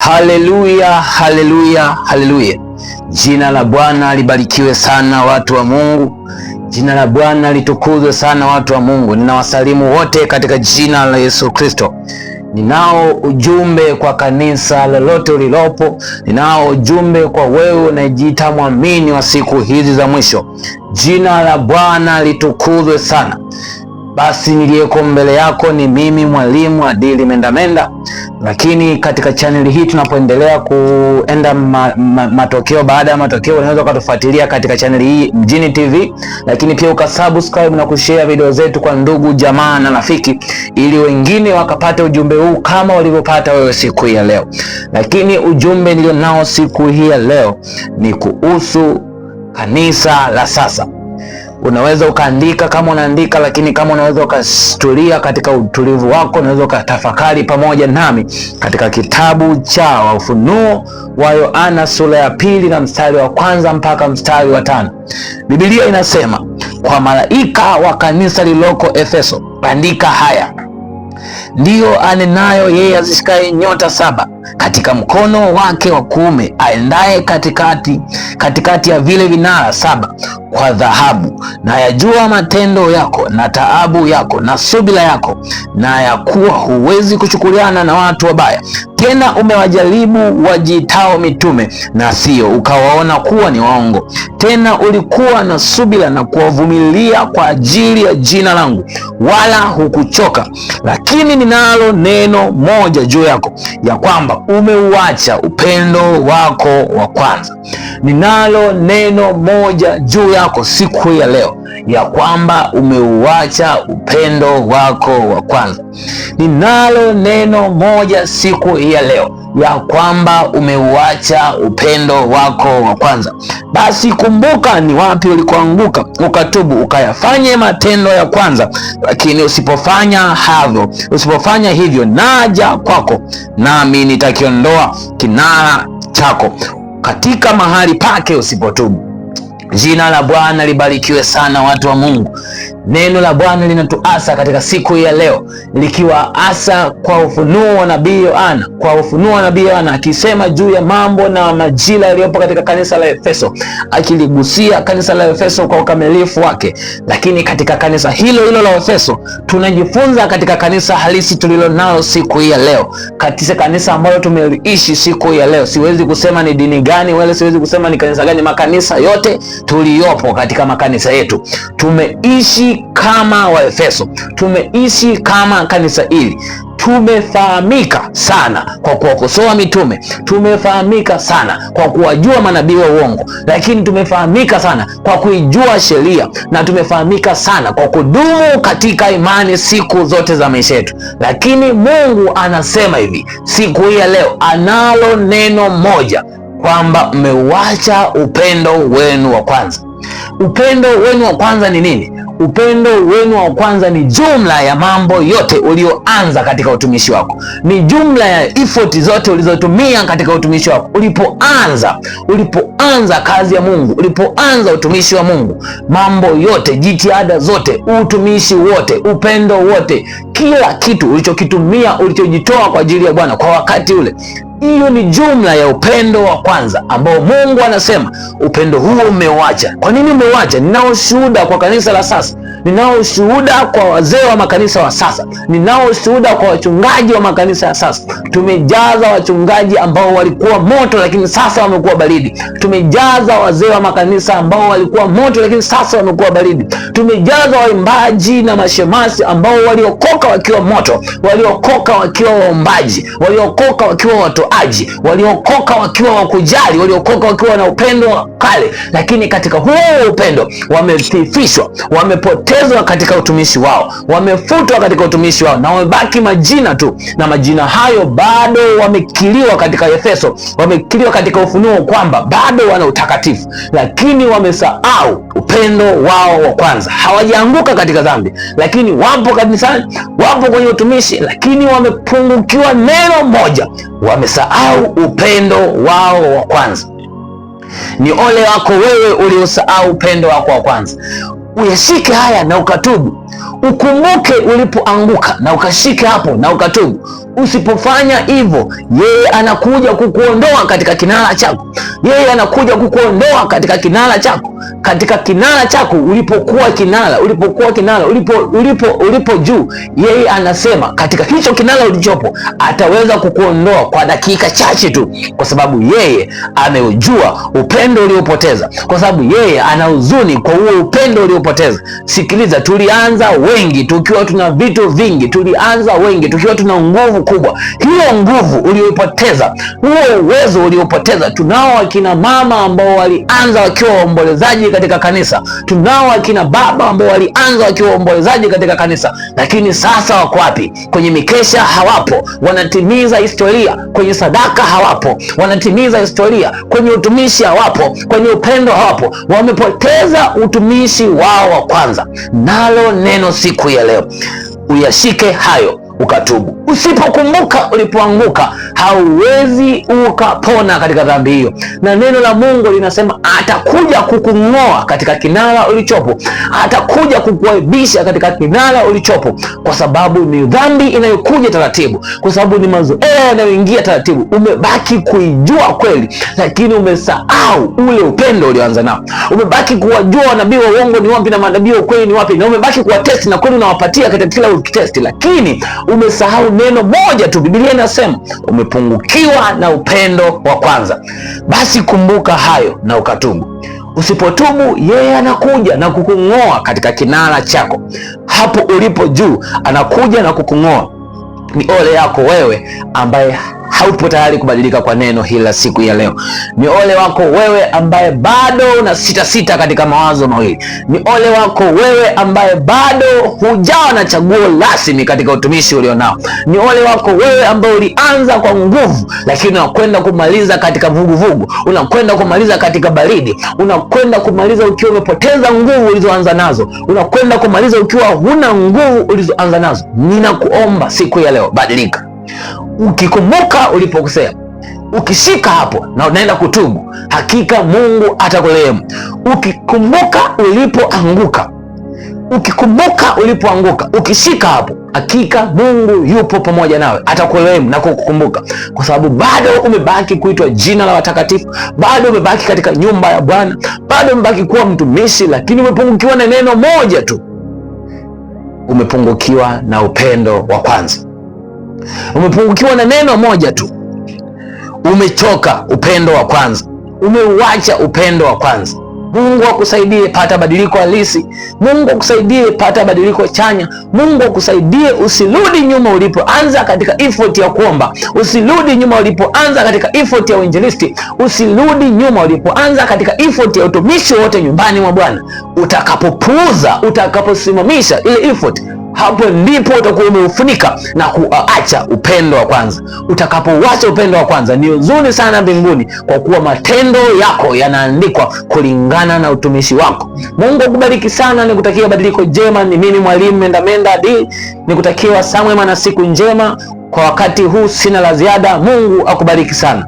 Haleluya, haleluya, haleluya. Jina la Bwana libarikiwe sana, watu wa Mungu. Jina la Bwana litukuzwe sana, watu wa Mungu. Ninawasalimu wote katika jina la Yesu Kristo. Ninao ujumbe kwa kanisa lolote ulilopo. Ninao ujumbe kwa wewe unayejiita mwamini wa siku hizi za mwisho. Jina la Bwana litukuzwe sana. Basi niliyeko mbele yako ni mimi mwalimu Adili Mendamenda, lakini katika chaneli hii tunapoendelea kuenda matokeo baada ya matokeo, unaweza ukatufuatilia katika chaneli hii Mjini TV, lakini pia ukasubscribe na kushare video zetu kwa ndugu jamaa na rafiki, ili wengine wakapata ujumbe huu kama walivyopata wewe siku hii ya leo. Lakini ujumbe nilionao siku hii ya leo ni kuhusu kanisa la sasa. Unaweza ukaandika kama unaandika, lakini kama unaweza ukastulia katika utulivu wako, unaweza ukatafakari pamoja nami katika kitabu cha Ufunuo wa Yohana sura ya 2 na mstari wa 1 mpaka mstari wa 5. Biblia inasema, kwa malaika wa kanisa lililoko Efeso andika haya: ndiyo anenayo yeye azishikaye nyota 7 katika mkono wake wa kuume, aendaye katikati ya vile vinara 7 kwa dhahabu, na yajua matendo yako na taabu yako na subira yako, na ya kuwa huwezi kuchukuliana na watu wabaya. Tena umewajaribu wajiitao mitume na sio, ukawaona kuwa ni waongo. Tena ulikuwa na subira na kuwavumilia kwa ajili ya jina langu, wala hukuchoka. Lakini ninalo neno moja juu yako, ya kwamba umeuacha upendo wako wa kwanza. Ninalo neno moja juu yako siku ya leo, ya kwamba umeuacha upendo wako wa kwanza. Ninalo neno moja siku ya leo, ya kwamba umeuacha upendo wako wa kwanza. Basi kumbuka ni wapi ulikoanguka, ukatubu, ukayafanye matendo ya kwanza. Lakini usipofanya hivyo, naja kwako, nami nitakiondoa kinara chako katika mahali pake usipotubu. Jina la Bwana libarikiwe sana, watu wa Mungu. Neno la Bwana linatuasa katika siku ya leo, likiwa asa kwa ufunuo wa nabii Yohana, akisema juu ya mambo na majira yaliyopo katika kanisa la Efeso, akiligusia kanisa la Efeso kwa ukamilifu wake. Lakini katika kanisa hilo la Efeso tunajifunza katika kanisa halisi tulilo nalo siku hii ya leo, katika kanisa ambalo tumeishi siku hii ya leo. Siwezi kusema ni dini gani, wala siwezi kusema ni kanisa gani. Makanisa yote tuliyopo katika makanisa yetu tumeishi kama Waefeso, tumeishi kama kanisa hili. Tumefahamika sana kwa kuwakosoa mitume, tumefahamika sana kwa kuwajua manabii wa uongo, lakini tumefahamika sana kwa kuijua sheria, na tumefahamika sana kwa kudumu katika imani siku zote za maisha yetu. Lakini Mungu anasema hivi siku hii ya leo, analo neno moja, kwamba mmeuacha upendo wenu wa kwanza. Upendo wenu wa kwanza ni nini? Upendo wenu wa kwanza ni jumla ya mambo yote ulioanza katika utumishi wako, ni jumla ya effort zote ulizotumia katika utumishi wako. Ulipoanza kazi ya Mungu, ulipoanza utumishi wa Mungu, mambo yote, jitihada zote, utumishi wote, upendo wote, kila kitu ulichokitumia, ulichojitoa kwa ajili ya Bwana kwa wakati ule, hiyo ni jumla ya upendo wa kwanza ambao Mungu anasema upendo huo umeuacha. Kwa nini umeuacha? Ninao ushuhuda kwa kanisa la sasa, ninao ushuhuda kwa wazee wa makanisa wa sasa, ninao ushuhuda kwa wachungaji wa makanisa ya sasa. Tumejaza wachungaji ambao walikuwa moto lakini sasa wamekuwa baridi. Tumejaza wazee wa makanisa ambao walikuwa moto lakini sasa wamekuwa baridi. Tumejaza waimbaji na mashemasi ambao waliokoka wakiwa moto, waliokoka wakiwa waombaji, waliokoka wakiwa watoaji, waliokoka wakiwa wakujali, waliokoka wakiwa na upendo kale, lakini katika huo upendo wamefifishwa, wamepotezwa katika utumishi wao, wamefutwa katika utumishi wao, na wamebaki majina tu, na majina hayo bado wamekiliwa katika Efeso, wamekiliwa katika Ufunuo kwamba bado wana utakatifu, lakini wamesahau upendo wao wa kwanza. Hawajaanguka katika dhambi, lakini wapo kanisani, wapo kwenye utumishi, lakini wamepungukiwa neno moja, wamesahau upendo wao wa kwanza. Ni ole wako wewe uliosahau upendo wako wa kwanza. Uyashike haya na ukatubu. Ukumbuke ulipoanguka na ukashike hapo na ukatubu. Usipofanya hivyo, yeye anakuja kukuondoa katika kinara chako. Yeye anakuja kukuondoa katika kinara chako, katika kinara chako ulipokuwa kinara, ulipo juu. Yeye anasema katika hicho kinara ulichopo ataweza kukuondoa kwa dakika chache tu, kwa sababu yeye ameujua upendo uliopoteza, kwa sababu yeye ana huzuni kwa huo upendo uliopoteza. Sikiliza, tulianza wengi tukiwa tuna vitu vingi, tulianza wengi tukiwa tuna nguvu kubwa. Hiyo nguvu uliopoteza, huo uwezo uliopoteza. Tunao akina mama ambao walianza wakiwa waombolezaji katika kanisa, tunao akina baba ambao walianza wakiwa waombolezaji katika kanisa, lakini sasa wako wapi? Kwenye mikesha hawapo, wanatimiza historia. Kwenye sadaka hawapo, wanatimiza historia. Kwenye utumishi hawapo, kwenye upendo hawapo, wamepoteza utumishi wao wa kwanza. Nalo neno siku ya leo, uyashike hayo ukatubu. Usipokumbuka ulipoanguka, hauwezi ukapona katika dhambi hiyo. Na neno la Mungu linasema atakuja kukung'oa katika kinara ulichopo, atakuja kukuaibisha katika kinara ulichopo, kwa sababu ni dhambi inayokuja taratibu, kwa sababu ni mazoea yanayoingia taratibu. Umebaki kuijua kweli, lakini umesahau ule upendo ulioanza nao. Umebaki kuwajua wanabii wa uongo ni wapi na manabii wa kweli ni wapi, na umebaki kuwatesti na kweli unawapatia katika kila ukitesti, lakini umesahau neno moja tu. Biblia inasema umepungukiwa na upendo wa kwanza. Basi kumbuka hayo na ukatubu. Usipotubu, yeye anakuja na kukung'oa katika kinara chako. Hapo ulipo juu anakuja na kukung'oa. Ni ole yako wewe ambaye haupo tayari kubadilika kwa neno hili la siku ya leo. Ni ole wako wewe ambaye bado una sita katika mawazo mawili. Ni ole wako wewe ambaye bado hujawa na chaguo rasmi katika utumishi ulionao. Ni ole wako wewe ambaye ulianza kwa nguvu, lakini unakwenda kumaliza katika vuguvugu, unakwenda kumaliza katika baridi, unakwenda kumaliza ukiwa umepoteza nguvu ulizoanza nazo, unakwenda kumaliza ukiwa huna nguvu ulizoanza nazo. Ninakuomba siku ya leo, badilika. Ukikumbuka ulipokosea, ukishika hapo na unaenda kutubu, hakika Mungu atakurehemu. Ukikumbuka ulipoanguka, ukishika hapo, hakika Mungu yupo pamoja nawe, atakurehemu na kukukumbuka, kwa sababu bado umebaki kuitwa jina la watakatifu, bado umebaki katika nyumba ya Bwana, bado umebaki kuwa mtumishi, lakini umepungukiwa na neno moja tu. Umepungukiwa na upendo wa kwanza. Umepungukiwa na neno moja tu. Umechoka upendo wa kwanza, umeuacha upendo wa kwanza. Mungu akusaidie pata badiliko halisi. Mungu akusaidie pata badiliko chanya. Mungu akusaidie usirudi nyuma ulipoanza katika effort ya kuomba. Usirudi nyuma ulipoanza katika effort ya uinjilisti. Usirudi nyuma ulipoanza katika effort ya utumishi wote nyumbani mwa Bwana. Utakapopuuza, utakaposimamisha ile effort, hapo ndipo utakuwa umeufunika na kuacha upendo wa kwanza. Utakapouacha upendo wa kwanza, ni huzuni sana mbinguni, kwa kuwa matendo yako yanaandikwa kulingana na utumishi wako. Mungu akubariki sana, nikutakia badiliko jema. Ni mimi mwalimu Mendamenda D, nikutakia wasaa mwema na siku njema. Kwa wakati huu sina la ziada. Mungu akubariki sana.